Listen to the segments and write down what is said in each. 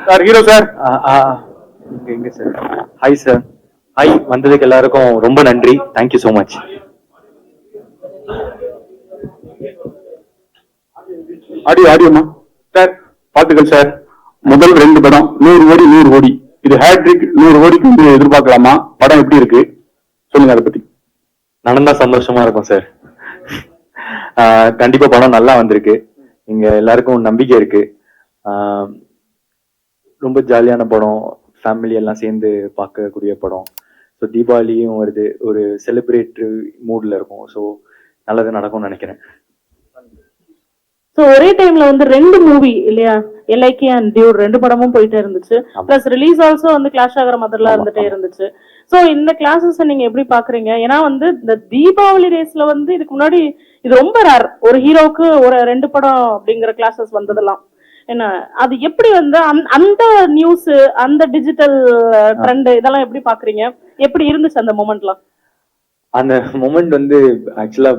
Sir hero sir. எங்க sir? Hi sir. Hi, வந்ததுக்கு எல்லாருக்கும் ரொம்ப நன்றி. Thank you so much. ஆடியோமா சார், பாத்துக்கள் சார். முதல் 2 படம் 100 கோடி 100 கோடி. இது ஹேட்ரிக் 100 கோடிக்கு வந்து எதிர்பார்க்கலாமா? படம் எப்படி இருக்கு சொல்லுங்க அதை பத்தி. நடந்தா சந்தோஷமா இருக்கும் சார். கண்டிப்பா படம் நல்லா வந்திருக்கு. இங்க எல்லாருக்கும் நம்பிக்கை இருக்கு. ரொம்ப ஜாலியான படம், ஃபேமிலி எல்லாம் சேர்ந்து பார்க்கக்கூடிய படம். ஸோ தீபாவளியும் வருது, ஒரு செலிப்ரேட்டரி மூட்ல இருக்கும். ஸோ நல்லது நடக்கும்னு நினைக்கிறேன். சோ ஒரே டைம்ல வந்து 2 மூவி இல்லையா, எல்ஐகே அண்ட் டியூட் 2 படமும் போயிட்டே இருந்துச்சு. பிளஸ் ரிலீஸ் ஆல்சோ வந்து கிளாஷ் ஆகிற மாதிரிலாம் இருந்துட்டே இருந்துச்சு. சோ இந்த கிளாஸஸ் நீங்க எப்படி பாக்குறீங்க? ஏன்னா வந்து இந்த தீபாவளி ரேஸ்ல வந்து இதுக்கு முன்னாடி இது ரொம்ப ரேர், ஒரு ஹீரோவுக்கு ஒரு 2 படம் அப்படிங்கிற கிளாஸஸ் வந்ததெல்லாம். என்ன அது எப்படி வந்து அந்த நியூஸ், அந்த டிஜிட்டல் ட்ரெண்ட் இதெல்லாம் எப்படி பாக்குறீங்க? எப்படி இருந்துச்சு அந்த மொமெண்ட்லாம்? அந்த மொமெண்ட் வந்து ஆக்சுவலா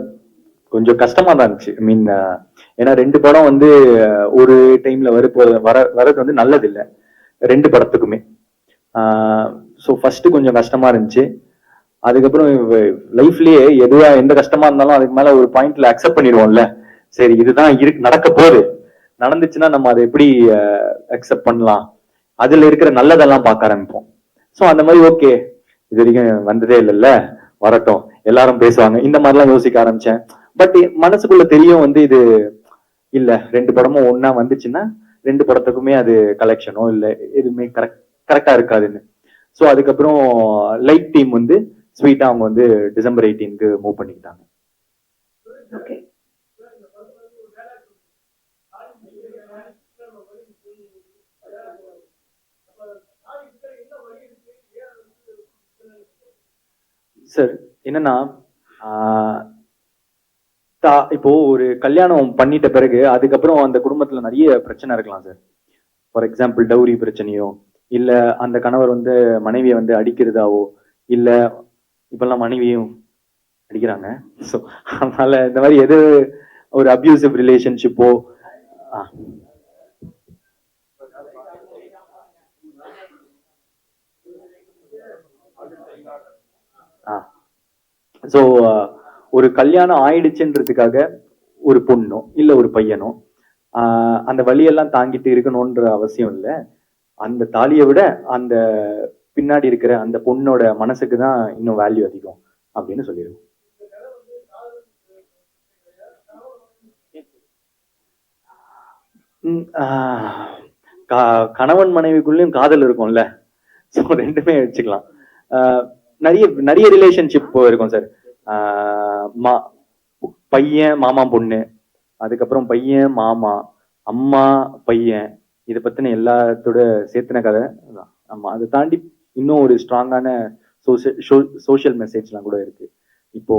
கொஞ்சம் கஷ்டமா தான் இருந்துச்சு. ஐ மீன், ஏன்னா 2 படம் வந்து ஒரு டைம்ல வரது வந்து நல்லது இல்லை 2 படத்துக்குமே. ஸோ ஃபர்ஸ்ட் கொஞ்சம் கஷ்டமா இருந்துச்சு. அதுக்கப்புறம் லைஃப்லயே எதுவா எந்த கஷ்டமா இருந்தாலும் அதுக்கு மேல ஒரு பாயிண்ட்ல அக்செப்ட் பண்ணிடுவோம்ல. சரி, இதுதான் நடக்க போகுது, நடந்துச்சுன்னா நம்ம அதை எப்படி அக்செப்ட் பண்ணலாம், அதுல இருக்கிற நல்லதெல்லாம் பார்க்க ஆரம்பிப்போம். ஸோ அந்த மாதிரி ஓகே, இது வரைக்கும் வந்ததே இல்லைல்ல, வரட்டும், எல்லாரும் பேசுவாங்க, இந்த மாதிரிலாம் யோசிக்க ஆரம்பிச்சேன். பட் மனசுக்குள்ள தெரியும் வந்து இது இல்ல, 2 படமும் ஒன்னா வந்துச்சுன்னா 2 படத்துக்குமே அது கலெக்ஷனோ இல்ல எதுவுமே கரெக்டா இருக்காதுன்னு. ஸோ அதுக்கப்புறம் லைட் டீம் வந்து ஸ்வீட்டா அவங்க வந்து டிசம்பர் 18க்கு மூவ் பண்ணிக்கிட்டாங்க. சார் என்னன்னா, இப்போ ஒரு கல்யாணம் பண்ணிட்ட பிறகு அதுக்கப்புறம் அந்த குடும்பத்துல நிறைய பிரச்சனை இருக்கலாம் சார். ஃபார் எக்ஸாம்பிள் டவுரி பிரச்சனையோ, இல்ல அந்த கணவர் வந்து மனைவியை வந்து அடிக்கிறதாவோ, இல்ல இப்பெல்லாம் மனைவியும் அடிக்கிறாங்க. ஸோ அதனால இந்த மாதிரி எது ஒரு அபியூசிவ் ரிலேஷன்ஷிப்போ. ஸோ ஒரு கல்யாணம் ஆயிடுச்சுன்றதுக்காக ஒரு பொண்ணோ இல்ல ஒரு பையனோ அந்த வழியெல்லாம் தாங்கிட்டு இருக்கணும்ன்ற அவசியம் இல்லை. அந்த தாலியை விட அந்த பின்னாடி இருக்கிற அந்த பொண்ணோட மனசுக்கு தான் இன்னும் வேல்யூ அதிகம் அப்படின்னு சொல்லிடுவோம். கணவன் மனைவிக்குள்ளயும் காதல் இருக்கும்ல, ஸோ 2மே வச்சுக்கலாம். நிறைய நிறைய ரிலேஷன்ஷிப் இருக்கும் சார். பையன் மாமா பொண்ணு, அதுக்கப்புறம் பையன் மாமா அம்மா பையன், இதை பத்தின எல்லாத்தோட சேர்த்துன கதை தான். ஆமா, அதை தாண்டி இன்னும் ஒரு ஸ்ட்ராங்கான சோஷியல் மெசேஜ்லாம் கூட இருக்கு. இப்போ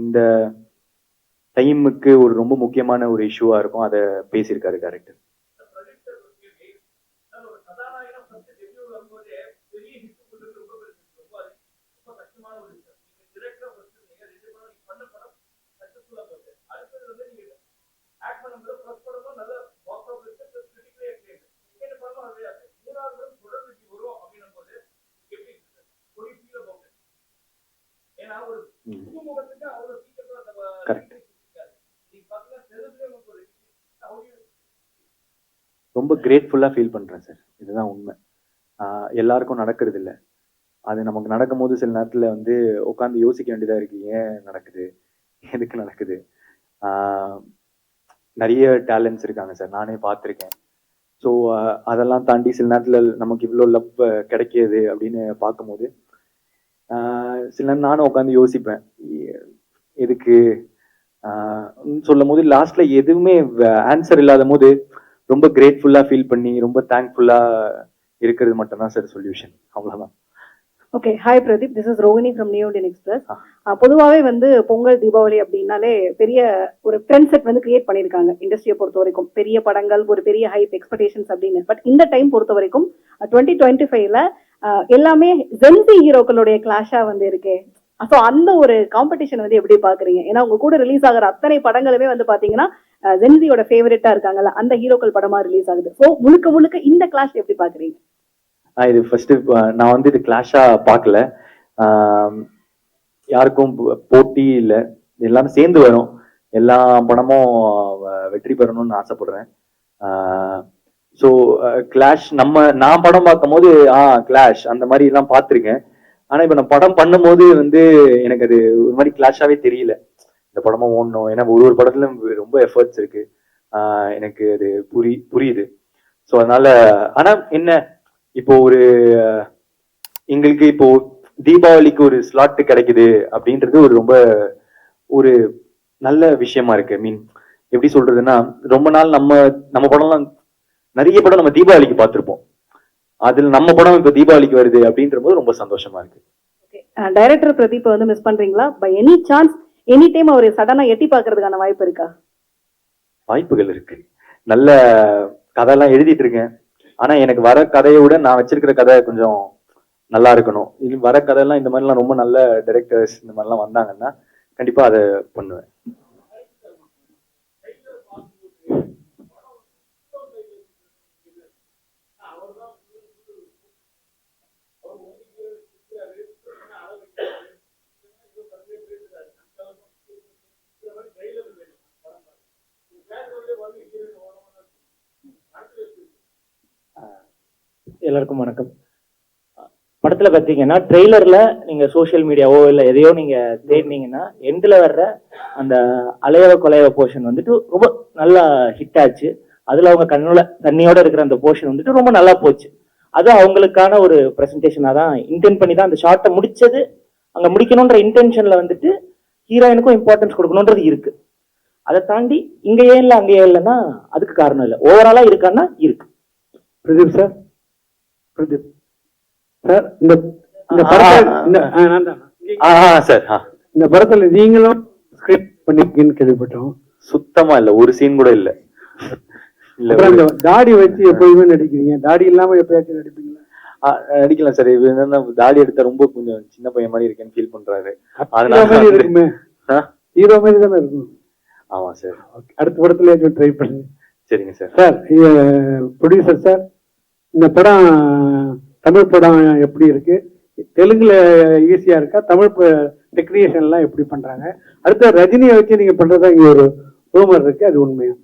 இந்த டைமுக்கு ஒரு ரொம்ப முக்கியமான ஒரு இஷ்யூவா இருக்கும், அதை பேசியிருக்காரு டைரக்டர். ரொம்ப கிரேட்ஃபுல்லா ஃபீல் பண்றேன் சார். இதுதான் உண்மை. எல்லாருக்கும் நடக்கிறது இல்லை. அது நமக்கு நடக்கும் போது சில நேரத்துல வந்து உட்காந்து யோசிக்க வேண்டியதா இருக்கு, ஏன் நடக்குது, எதுக்கு நடக்குது. நிறைய டேலண்ட்ஸ் இருக்காங்க சார், நானே பார்த்துருக்கேன். ஸோ அதெல்லாம் தாண்டி சில நேரத்துல நமக்கு இவ்வளோ லவ் கிடைக்கிது அப்படின்னு பார்க்கும்போது சில நேரம் நானும் உட்காந்து யோசிப்பேன், எதுக்கு சொல்லும் போது லாஸ்ட்ல எதுவுமே ஆன்சர் இல்லாத போது ரொம்ப கிரேட்ஃபுல்லா ஃபீல் பண்ணி ரொம்ப தேங்க்ஃபுல்லா இருக்கிறது மட்டும்தான் சார் சொல்யூஷன். அவ்வளவுதான். Okay, hi Pradeep, this is Rohini from new Indian express. பொதுவாகவே வந்து பொங்கல் தீபாவளி அப்படின்னாலே பெரிய ஒரு ட்ரெண்ட் செட் வந்து கிரியேட் பண்ணியிருக்காங்க இண்டஸ்ட்ரியை பொறுத்த வரைக்கும். பெரிய படங்கள், ஒரு பெரிய ஹைப் எக்ஸ்பெக்டேஷன்ஸ் அப்படின்னு. பட் இந்த டைம் பொறுத்த வரைக்கும் 2025ல எல்லாமே ஜென்சி ஹீரோக்களுடைய கிளாஷா வந்து இருக்கு. ஸோ அந்த ஒரு காம்படிஷன் வந்து எப்படி பாக்குறீங்க? ஏன்னா உங்க கூட ரிலீஸ் ஆகிற அத்தனை படங்களுமே வந்து பாத்தீங்கன்னா ஜென்சியோட ஃபேவரட்டா இருக்காங்கல்ல, அந்த ஹீரோக்கள் படமா ரிலீஸ் ஆகுது. ஸோ முழுக்க முழுக்க இந்த கிளாஷ் எப்படி பாக்குறீங்க? இது ஃபர்ஸ்ட் நான் வந்து இது கிளாஷா பார்க்கல. யாருக்கும் போட்டி இல்லை, எல்லாரும் சேர்ந்து வரும். எல்லா படமும் வெற்றி பெறணும்னு ஆசைப்படுறேன். ஸோ கிளாஷ் நான் படம் பார்க்கும் போது கிளாஷ் அந்த மாதிரி எல்லாம் பார்த்துருக்கேன். ஆனா இப்ப நான் படம் பண்ணும்போது வந்து எனக்கு அது ஒரு மாதிரி கிளாஷாவே தெரியல. இந்த படமும் ஓடணும், ஏன்னா ஒரு படத்துல ரொம்ப எஃபர்ட்ஸ் இருக்கு. எனக்கு அது புரியுது. ஸோ அதனால ஆனா என்ன, இப்போ எங்களுக்கு இப்போ தீபாவளிக்கு ஒரு ஸ்லாட் கிடைக்குது அப்படின்றது ரொம்ப ஒரு நல்ல விஷயமா இருக்கு. மீன் எப்படி சொல்றதுன்னா, ரொம்ப நாள் நம்ம படம்லாம் நிறைய படம் நம்ம தீபாவளிக்கு பார்த்திருப்போம். அதுல நம்ம படம் இப்ப தீபாவளிக்கு வருது அப்படின்ற போது ரொம்ப சந்தோஷமா இருக்கு. டைரக்டர் பிரதீப் வந்து மிஸ் பண்றீங்களா? By any chance any time அவர் சடனா எட்டி பாக்குறதுக்கான வாய்ப்பு இருக்கா? வாய்ப்புகள் இருக்கு. நல்ல கதையெல்லாம் எழுதிட்டு இருக்கேன். ஆனா எனக்கு வர கதையை விட நான் வச்சிருக்கிற கதை கொஞ்சம் நல்லா இருக்கணும். இது வர கதையெல்லாம் இந்த மாதிரிலாம் ரொம்ப நல்ல டைரக்டர்ஸ் இந்த மாதிரிலாம் வந்தாங்கன்னா கண்டிப்பா அதை பண்ணுவேன். எல்லாருக்கும் வணக்கம். படத்துல பாத்தீங்கன்னா ட்ரெய்லர்ல நீங்க சோசியல் மீடியாவோ இல்ல எதையோ நீங்க தேடினீங்கன்னா எண்ட்ல வர்ற அந்த அலையவ கொலையவ போர்ஷன் வந்துட்டு ரொம்ப நல்லா ஹிட் ஆச்சு. அதுல அவங்க தண்ணியோட இருக்கிற அந்த போர்ஷன் வந்துட்டு ரொம்ப நல்லா போச்சு. அது அவங்களுக்கான ஒரு பிரசன்டேஷனா தான் இன்டென்ட் பண்ணி தான் அந்த ஷார்ட்டை முடிச்சது. அங்க முடிக்கணும்ன்ற இன்டென்ஷன்ல வந்துட்டு ஹீரோயினுக்கும் இம்பார்ட்டன்ஸ் கொடுக்கணும்ன்றது இருக்கு. அதை தாண்டி இங்க ஏன் இல்லை அங்கே இல்லைன்னா அதுக்கு காரணம் இல்லை, ஓவராலா இருக்கான்னா இருக்கு. பிரதீப் சார், பிரதீப் சார், இந்த படத்துல நீங்களும் ஸ்கிரிப்ட் பண்ணிருக்கீங்கன்னு கேள்விப்பட்டோம். சுத்தமா இல்ல, ஒரு சீன் கூட இல்ல. இல்ல தாடி வச்சு எப்பயுமே நடிக்கிறீங்க, தாடி இல்லாம எப்பயாச்சும் நடிப்பீங்களா? நடிக்கலாம் சார். இது என்னன்னா தாடி எடுத்தா ரொம்ப கொஞ்சம் சின்ன பையன் மாதிரி இருக்கேன்னு ஃபீல் பண்றாரு. இருக்குமே, ஹீரோ மாதிரி தானே இருக்கும். ஆமா சார். அடுத்த படத்துல ட்ரை பண்ணுங்க. சரிங்க சார். சார், ப்ரொடியூசர் சார், இந்த படம் தமிழ் படம் எப்படி இருக்கு? தெலுங்குல ஈஸியா இருக்கா? தமிழ் டெக்னீஷியன் எல்லாம் எப்படி பண்றாங்க? அடுத்த ரஜினியை வச்சு நீங்க பண்றதா இங்க ஒரு ரூமர் இருக்கு, அது உண்மையா?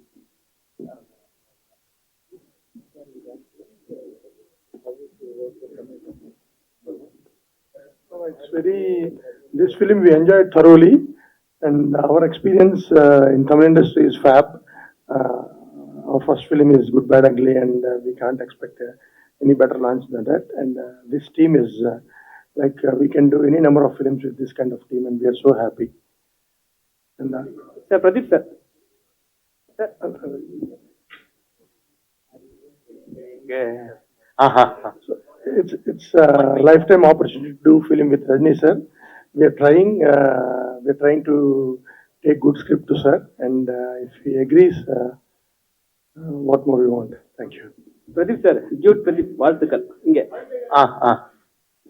This film we enjoyed thoroughly, and our experience in Tamil industry is fab. Our first film is Good, Bad, Ugly, and we can't expect any better launch than that. And this team is we can do any number of films with this kind of team, and we are so happy. And Sir, Pradeep sir. So it's a lifetime opportunity to do film with Rajni sir. We are trying to take good script to sir, and if he agrees, what more we want? Thank you. Pradeep sir, Jude Pradeep வாழ்த்துக்கள். இங்க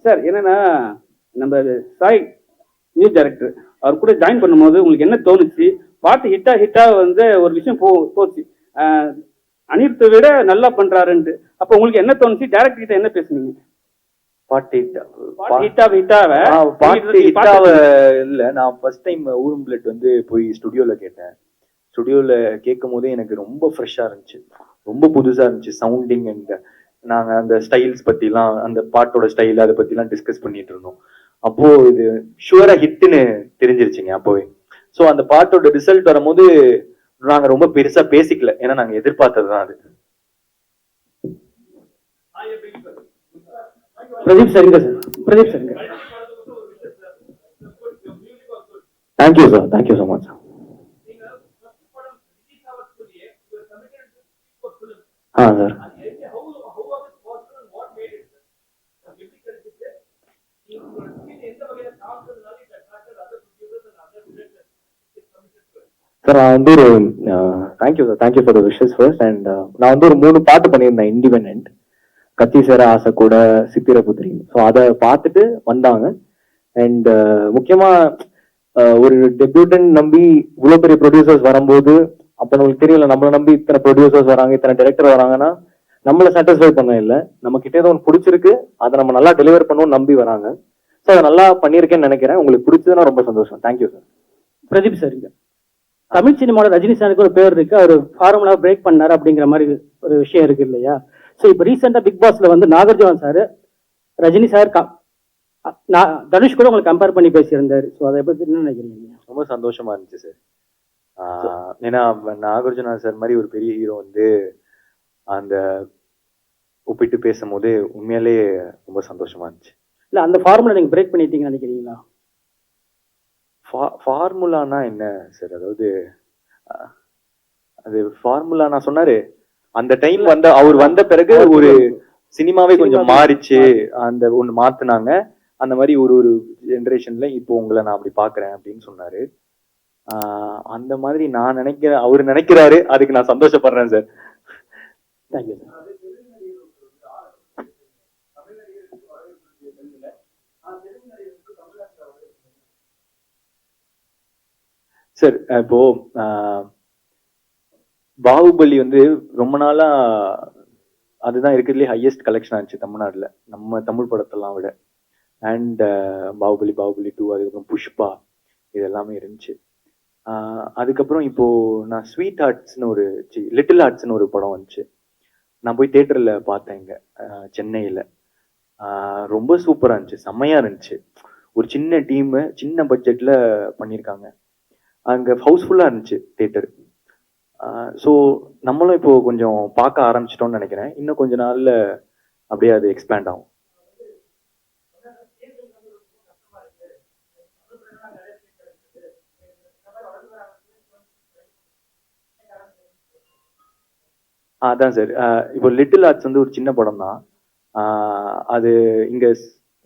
sir, என்னன்னா நம்ம Sai new director அவர் கூட join பண்ணும்போது உங்களுக்கு என்ன தோணுச்சு? பாட்டு ஹிட்டா வந்து ஒரு விஷயம் போச்சு, அனிருத்தை விட நல்லா பண்றாருன்ட்டு. அப்ப உங்களுக்கு என்ன தோணுச்சு? டைரக்டர் கிட்ட என்ன பேசுனீங்க? பாட்டு இல்ல, நான் ஃபர்ஸ்ட் டைம் ஊரும் பிளட் வந்து போய் ஸ்டுடியோல கேட்டேன். ஸ்டுடியோல கேட்கும் போதே எனக்கு ரொம்ப ஃப்ரெஷ்ஷா இருந்துச்சு, ரொம்ப புதுசா இருந்துச்சு சவுண்டிங். அண்ட் நாங்க அந்த ஸ்டைல்ஸ் பத்திலாம், அந்த பாட்டோட ஸ்டைல் அதை பத்திலாம் டிஸ்கஸ் பண்ணிட்டு இருந்தோம். அப்போ இது ஷுவரா ஹிட்னு தெரிஞ்சிருச்சுங்க அப்போவே. ஸோ அந்த பாட்டோட ரிசல்ட் வரும்போது நாங்க ரொம்ப பெருசா பேசிக்கல, ஏன்னா நாங்க எதிர்பார்த்ததுதான் அது. பிரதீப் சரிங்க சார், பிரதீப் சரிங்க. Thank you sir, thank you so much sir. Sir, sir நான் வந்து ஒரு thank you sir, thank you for the wishes first. And நான் வந்து ஒரு 3 பாட்டு பண்ணியிருந்தேன் இண்டிபெண்ட். கத்தி சேர ஆசை கூட, சித்திரபுத்திரி. ஸோ அதை பார்த்துட்டு வந்தாங்க. அண்ட் முக்கியமா ஒரு டெபியூட்டன் நம்பி இவ்வளோ பெரிய ப்ரொடியூசர்ஸ் வரும்போது அப்ப நம்மளுக்கு தெரியல, நம்மளை நம்பி இத்தனை ப்ரொடியூசர்ஸ் வராங்க, இத்தனை டைரக்டர் வராங்கன்னா நம்மள சாட்டிஸ்ஃபை பண்ண இல்லை, நம்ம கிட்ட ஏதோ ஒன்று பிடிச்சிருக்கு, அதை நம்ம நல்லா டெலிவர் பண்ணுவோம்னு நம்பி வராங்க. ஸோ அதை நல்லா பண்ணியிருக்கேன்னு நினைக்கிறேன். உங்களுக்கு பிடிச்சதுன்னா ரொம்ப சந்தோஷம். Thank you sir. பிரதீப் சார், இங்க தமிழ் சினிமாவோட ரஜினி சாருக்கு ஒரு பேர் இருக்கு, அவர் ஃபார்முலா பிரேக் பண்ணாரு அப்படிங்கிற மாதிரி ஒரு விஷயம் இருக்கு இல்லையா? ஸோ இப்போ ரீசெண்டா பிக் பாஸ்ல வந்து நாகார்ஜுன சார் ரஜினி சார் தனுஷ் கூட உங்களுக்கு கம்பேர் பண்ணி பேசியிருந்தாரு. ஸோ அதை பத்தி என்ன நினைக்கிறீங்க? ரொம்ப சந்தோஷமா இருந்துச்சு சார். ஏன்னா நாகார்ஜுனா சார் மாதிரி ஒரு பெரிய ஹீரோ வந்து அந்த ஒப்பிட்டு பேசும்போது உண்மையாலே ரொம்ப சந்தோஷமா இருந்துச்சு. இல்ல அந்த ஃபார்முலா நீங்க பிரேக் பண்ணிட்டீங்கன்னு நினைக்கிறீங்களா? ஃபார்முலானா என்ன சார்? அதாவது அது ஃபார்முலா நான் சொன்னாரு அந்த டைம் வந்த அவர் வந்த பிறகு ஒரு சினிமாவே கொஞ்சம் மாறிச்சு, அந்த ஒண்ணு மாத்துனாங்க. அந்த மாதிரி ஒரு ஒரு ஜெனரேஷன்ல இப்போ உங்களை நான் அப்படி பாக்குறேன் அப்படின்னு சொன்னாரு. அந்த மாதிரி நான் நினைக்கிறேன், அவரு நினைக்கிறாரு, அதுக்கு நான் சந்தோஷப்படுறேன் சார். Thank you sir. சார் இப்போ பாகுபலி வந்து ரொம்ப நாளா அதுதான் இருக்கிறதுலே ஹையஸ்ட் கலெக்ஷன் ஆச்சு தமிழ்நாட்டுல, நம்ம தமிழ் படத்தெல்லாம் விட. அண்ட் பாகுபலி 2, அதுக்கப்புறம் புஷ்பா, இது எல்லாமே இருந்துச்சு. அதுக்கப்புறம் இப்போ நான் ஸ்வீட் ஹார்ட்ஸ்னு ஒரு லிட்டில் ஹார்ட்ஸ்னு ஒரு படம் வந்துச்சு. நான் போய் தியேட்டர்ல பார்த்தேன் இங்க சென்னையில. ரொம்ப சூப்பரா இருந்துச்சு, செம்மையா இருந்துச்சு. ஒரு சின்ன டீம், சின்ன பட்ஜெட்ல பண்ணியிருக்காங்க. அங்க ஹவுஸ்ஃபுல்லா இருந்துச்சு தியேட்டர். ஸோ நம்மளும் இப்போ கொஞ்சம் பார்க்க ஆரம்பிச்சிட்டோம்னு நினைக்கிறேன். இன்னும் கொஞ்ச நாள்ல அப்படியே அது எக்ஸ்பேண்ட் ஆகும். அதான் சார், இப்போ லிட்டில் ஆர்ட்ஸ் வந்து ஒரு சின்ன படம் தான். அது இங்க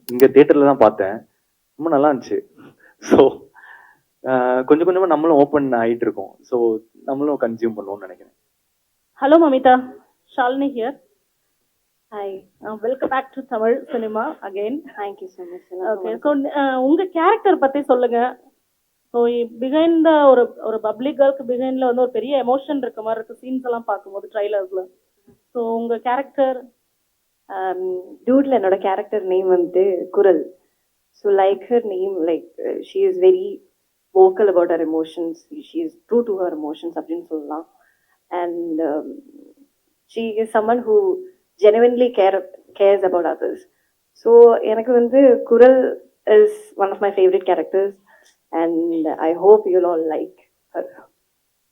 இங்க தியேட்டர்ல தான் பார்த்தேன், ரொம்ப நல்லா இருந்துச்சு. ஸோ கொஞ்சம் கொஞ்சமா நம்மளும் ஓப்பன் ஆயிட்டு இருக்கோம். ஸோ நம்மளும் கன்சியூம் பண்ணுவோம்னு நினைக்கிறேன். Hello Mamitha, Shalini here. Hi, welcome back to Tamil cinema again. Thank you so much. Okay, so உங்க கேரக்டர் பத்தி சொல்லுங்க. ஸோ பிஹைண்ட் த ஒரு பப்ளிக் கேர்ளுக்கு பிஹைண்ட்ல வந்து ஒரு பெரிய எமோஷன் இருக்க மாதிரி இருக்கு சீன்ஸ் எல்லாம் பார்க்கும்போது ட்ரைலர்ஸ்ல. ஸோ உங்க கேரக்டர்? டூட்ல என்னோட கேரக்டர் நேம் வந்து குரல். So like her name, like she is very vocal about her emotions. She is true to her emotions அப்படின்னு சொல்லலாம். And she is someone who genuinely cares about others. So எனக்கு வந்து குரல் is one of my favorite characters and I hope you'll all like her.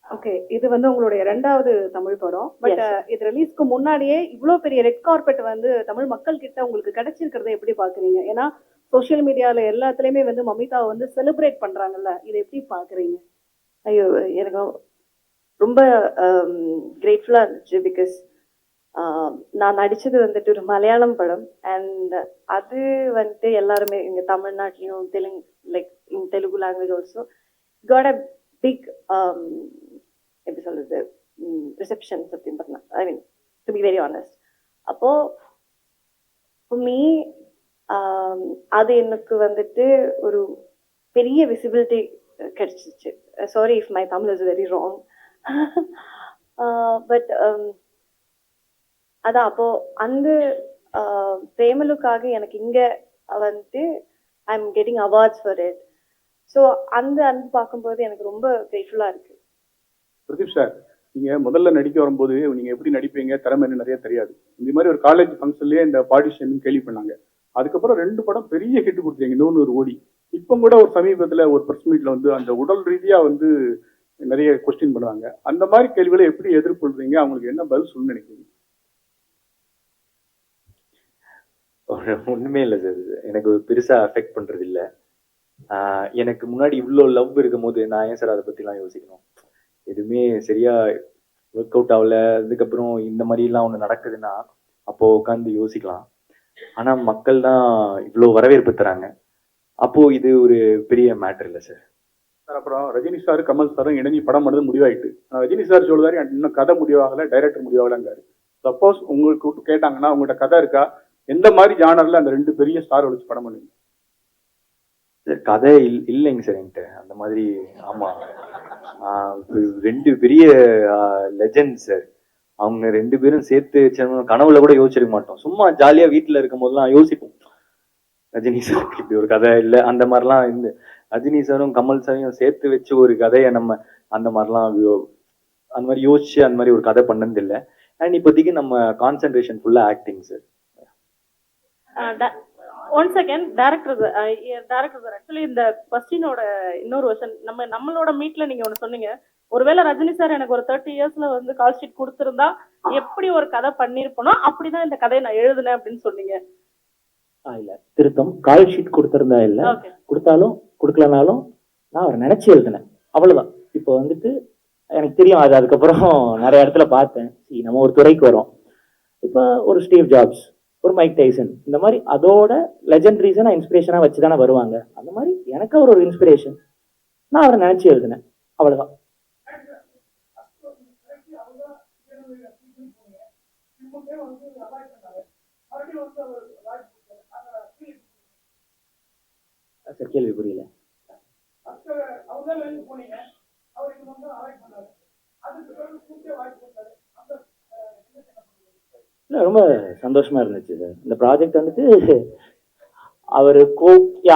Okay, இது வந்து உங்களுடைய 2வது தமிழ் படம். பட் இது ரிலீஸ்க்கு முன்னாடியே இவ்வளோ பெரிய ரெட் கார்பெட் வந்து தமிழ் மக்கள் கிட்ட உங்களுக்கு கிடைச்சிருக்கிறத எப்படி பாக்குறீங்க? ஏன்னா சோஷியல் மீடியால எல்லாத்துலயுமே வந்து மமிதாவை வந்து செலிப்ரேட் பண்றாங்கல்ல, இதை எப்படி பாக்குறீங்க? ஐயோ, எனக்கு ரொம்ப கிரேட்ஃபுல்லா இருந்துச்சு. பிகாஸ் நான் நடிச்சது வந்துட்டு ஒரு மலையாளம் படம். அண்ட் அது வந்துட்டு எல்லாருமே இங்க தமிழ்நாட்டிலையும் Telugu language also got a big எப்படி சொல்றது ரிசெப்ஷன்ஸ் அப்படின்னு பார்த்தா, I mean to be very honest. அப்போ மீ அது எனக்கு வந்துட்டு ஒரு பெரிய விசிபிலிட்டி கிடைச்சிச்சு. Sorry if my Tamil is very wrong. But அதான் அப்போ அந்த பிரேமலுக்காக எனக்கு இங்க வந்துட்டு I am getting awards for it. So அந்த அன்பு பார்க்கும்போது எனக்கு ரொம்ப கிரேட்ஃபுல்லா இருக்கு. பிரதீப் சார், நீங்க முதல்ல நடிக்க வரும்போது நீங்க எப்படி நடிப்பீங்க, திறமை என்ன நிறைய தெரியாது. இந்த மாதிரி ஒரு காலேஜ் ஃபங்க்ஷன்லயே இந்த பாடி ஷேமிங் கேள்வி பண்ணாங்க. அதுக்கப்புறம் 2 படம் பெரிய ஹிட் கொடுத்தீங்க, 100 கோடி. இப்போ கூட ஒரு சமீபத்துல ஒரு பிரஸ் மீட்ல வந்து அந்த உடல் ரீதியா வந்து நிறைய கொஸ்டின் பண்ணுவாங்க. அந்த மாதிரி கேள்விகளை எப்படி எதிர்கொள்றீங்க, அவங்களுக்கு என்ன பதில் சொல்ல நினைக்கிறீங்க? ஒண்ணுமே இல்லை சார், எனக்கு பெருசா அஃபெக்ட் பண்றது இல்லை. எனக்கு முன்னாடி இவ்வளோ லவ் இருக்கும் போது நான் ஏன் சார் அதை பத்திலாம் யோசிக்கணும்? எதுவுமே சரியா ஒர்க் அவுட் ஆகல, அதுக்கப்புறம் இந்த மாதிரிலாம் ஒன்று நடக்குதுன்னா அப்போ உட்காந்து யோசிக்கலாம். ஆனா மக்கள் தான் இவ்வளோ வரவேற்பு தராங்க, அப்போ இது ஒரு பெரிய மேட்டர் இல்லை சார். சார், அப்புறம் ரஜினி சார் கமல் சாரும் இணைஞ்சி படம் பண்ணது முடிவாயிட்டு. ரஜினி சார் சொல்லுவாரு இன்னும் கதை முடிவாகல, டைரக்டர் முடிவாகலங்காரு. சப்போஸ் உங்களுக்கு கேட்டாங்கன்னா உங்கள்கிட்ட கதை இருக்கா, எந்த மாதிரி ஜானர்ல அந்த 2 பெரிய ஸ்டார் வச்சு படம் பண்ணுவீங்க? கதை இல்லைங்க சார் என்கிட்ட அந்த மாதிரி. ஆமா, ரெண்டு பெரிய லெஜெண்ட் சார். அவங்க ரெண்டு பேரும் சேர்த்து கனவுல கூட யோசிச்சிருக்க மாட்டோம். சும்மா ஜாலியா வீட்டுல இருக்கும் போதெல்லாம் யோசிப்போம், ரஜினி சார் இப்படி ஒரு கதை இல்லை அந்த மாதிரிலாம் இருந்து ரஜினி சாரும் கமல் சாரையும் சேர்த்து வச்சு ஒரு கதையை நம்ம அந்த மாதிரிலாம் அந்த மாதிரி யோசிச்சு அந்த மாதிரி ஒரு கதை பண்ணது இல்லை. அண்ட் இப்போதைக்கு நம்ம கான்சென்ட்ரேஷன் ஃபுல்லா acting sir. One second director sir, actually இந்த கொஸ்டினோட இன்னொரு வெர்ஷன் நம்மளோட மீட்ல நீங்க ஒன்று சொன்னீங்க, ஒருவேளை ரஜினி சார் எனக்கு ஒரு 30 இயர்ஸ்ல வந்து கால் ஷீட் கொடுத்திருந்தா எப்படி ஒரு கதை பண்ணிருப்பனோ அப்படிதான் இந்த கதையை நான் எழுதுனேன் அப்படின்னு சொன்னீங்க. இல்ல திருத்தம், கால் ஷீட் கொடுத்திருந்தா இல்ல, கொடுத்தாலும் கொடுக்கலனாலும் நான் அவர் நினைச்சு எழுதினேன், அவ்வளவுதான். இப்போ வந்துட்டு எனக்கு தெரியும் அது, அதுக்கப்புறம் நிறைய இடத்துல பார்த்தேன். நம்ம ஒரு துறைக்கு வரோம், இப்போ ஒரு ஸ்டீவ் ஜாப்ஸ், ஒரு மைக் டைசன், இந்த மாதிரி அதோட லெஜெண்டரிஸை நான் இன்ஸ்பிரேஷனா வச்சுதானே வருவாங்க. அந்த மாதிரி எனக்கு அவர் ஒரு இன்ஸ்பிரேஷன், நான் அவரை நினைச்சு எழுதினேன், அவ்வளவுதான். சார் கேள்வி புரியல. இல்ல ரொம்ப சந்தோஷமா இருந்துச்சு சார். இந்த ப்ராஜெக்ட் வந்துட்டு அவர்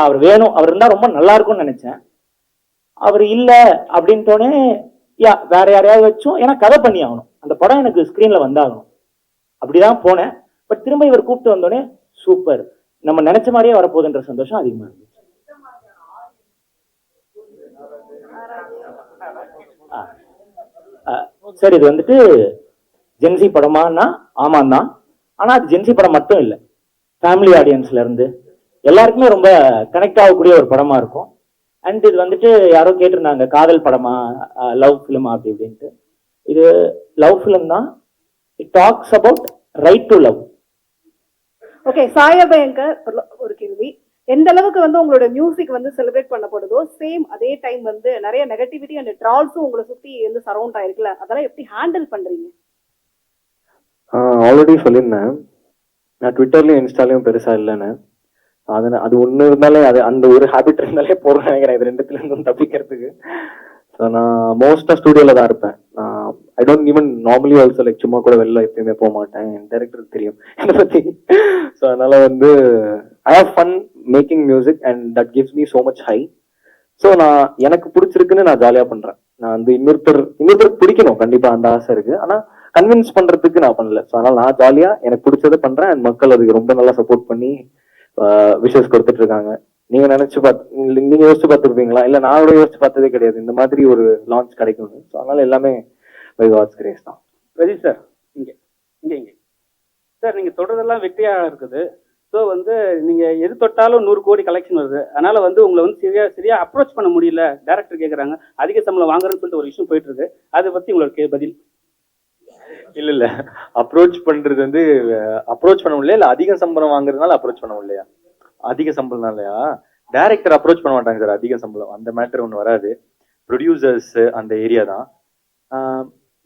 அவர் வேணும், அவர் இருந்தா ரொம்ப நல்லா இருக்கும்னு நினைச்சேன். அவர் இல்ல அப்படின்ட்டோடனே வேற யாரையாவது வச்சோம், ஏன்னா கதை பண்ணி ஆகணும், அந்த படம் எனக்கு ஸ்கிரீன்ல வந்தாகணும், அப்படிதான் போனேன். பட் திரும்ப இவர் கூப்பிட்டு வந்தோடனே சூப்பர், நம்ம நினைச்ச மாதிரியே வரப்போகுதுன்ற சந்தோஷம் அதிகமா இருந்துச்சு. சார் இது வந்துட்டு ஜென்சி படமானா ஆமாம் தான், ஆனா அது ஜென்சி படம் மட்டும் இல்லை, ஃபேமிலி ஆடியன்ஸ்ல இருந்து எல்லாருக்குமே ரொம்ப கனெக்ட் ஆகக்கூடிய ஒரு படமா இருக்கும். அண்ட் இது வந்துட்டு யாரோ கேட்டிருந்தாங்க காதல் படமா லவ் ஃபிலிமா அப்படி இப்படின்ட்டு. இது லவ் ஃபிலிம் தான். It talks about right to love. Okay, சாயபயங்கர் ஒரு கேள்வி. எந்த அளவுக்கு வந்து உங்களோட மியூசிக் வந்து செலிப்ரேட் பண்ணப்படுதோ சேம் அதே டைம் வந்து நிறைய நெகட்டிவிட்டி அண்ட் ட்ரால்ஸும் உங்களை சுத்தி வந்து சரௌண்ட் ஆயிருக்குல்ல, அதெல்லாம் எப்படி ஹேண்டில் பண்றீங்க? ஆல்ரெடி சொல்லியிருந்தேன், நான் ட்விட்டர்லயும் இன்ஸ்டாலையும் பெருசா இல்லைன்னு. அது ஒண்ணு இருந்தாலே அது அந்த ஒரு ஹேபிட் இருந்தாலே போறேன் நினைக்கிறேன் இது ரெண்டுத்துல இருந்தும் தப்பிக்கிறதுக்கு. ஸோ நான் மோஸ்டா ஸ்டூடியோல தான் இருப்பேன். I don't even normally also like சும்மா கூட வெளில எப்பயுமே போக மாட்டேன், என் டைரக்டருக்கு தெரியும் என்னை பத்தி. ஸோ அதனால வந்து I have fun making music and that gives me so much high. So நான் எனக்கு பிடிச்சிருக்குன்னு நான் ஜாலியா பண்றேன். நான் வந்து இன்னொருத்தருக்கு பிடிக்கணும் கண்டிப்பா, அந்த ஆசை இருக்கு, ஆனா கன்வின்ஸ் பண்றதுக்கு நான் பண்ணல. ஸோ அதனால நான் ஜாலியா எனக்கு பிடிச்சதை பண்றேன் அண்ட் மக்கள் அதுக்கு ரொம்ப நல்லா சப்போர்ட் பண்ணி விஷஸ் கொடுத்துட்டு இருக்காங்க. நீங்க நீங்க யோசிச்சு பார்த்துருப்பீங்களா? இல்ல நான் கூட யோசிச்சு பார்த்ததே கிடையாது இந்த மாதிரி ஒரு லான்ச் கிடைக்கும்னு. ஸோ அதனால எல்லாமே பை காட்ஸ் கிரேஸ் தான். ரஜி சார் இங்கே இங்கே இங்கே சார், நீங்க தொடர்றதெல்லாம் வெற்றியா இருக்குது. ஸோ வந்து நீங்க எது தொட்டாலும் 100 கோடி கலெக்ஷன் வருது. அதனால வந்து உங்களை வந்து சரியா அப்ரோச் பண்ண முடியல, டைரக்டர் கேட்கறாங்க, அதிக சம்பளம் வாங்குறேன்னு சொல்லிட்டு ஒரு விஷயம் போயிட்டு இருக்கு. அதை பத்தி உங்களுக்கு பதில்? இல்ல அப்ரோச் பண்றது வந்து அப்ரோச் பண்ண முடியல, இல்ல அதிக சம்பளம் வாங்குறதுனால அப்ரோச் பண்ண முடியலையா? அதிக சம்பளம்னாலயா? டைரக்டர் அப்ரோச் பண்ண மாட்டாங்க சார், அதிக சம்பளம் அந்த மேட்டர் ஒண்ணு வராது. ப்ரொடியூசர்ஸ் அந்த ஏரியா தான்.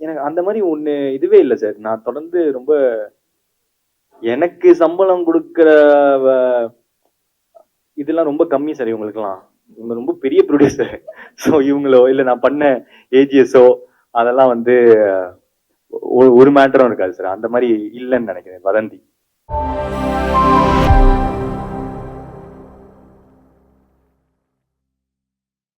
எனக்கு அந்த மாதிரி ஒண்ணு இதுவே இல்லை சார். நான் தொடர்ந்து ரொம்ப எனக்கு சம்பளம் கொடுக்குற இதெல்லாம் ரொம்ப கம்மி சார். இவங்களுக்குலாம் இவங்க ரொம்ப பெரிய ப்ரொடியூசர். ஸோ இவங்களோ இல்லை நான் பண்ண ஏஜிஎஸோ அதெல்லாம் வந்து ஒரு மேட்டரும் இருக்காது சார். அந்த மாதிரி இல்லைன்னு நினைக்கிறேன் வதந்தி.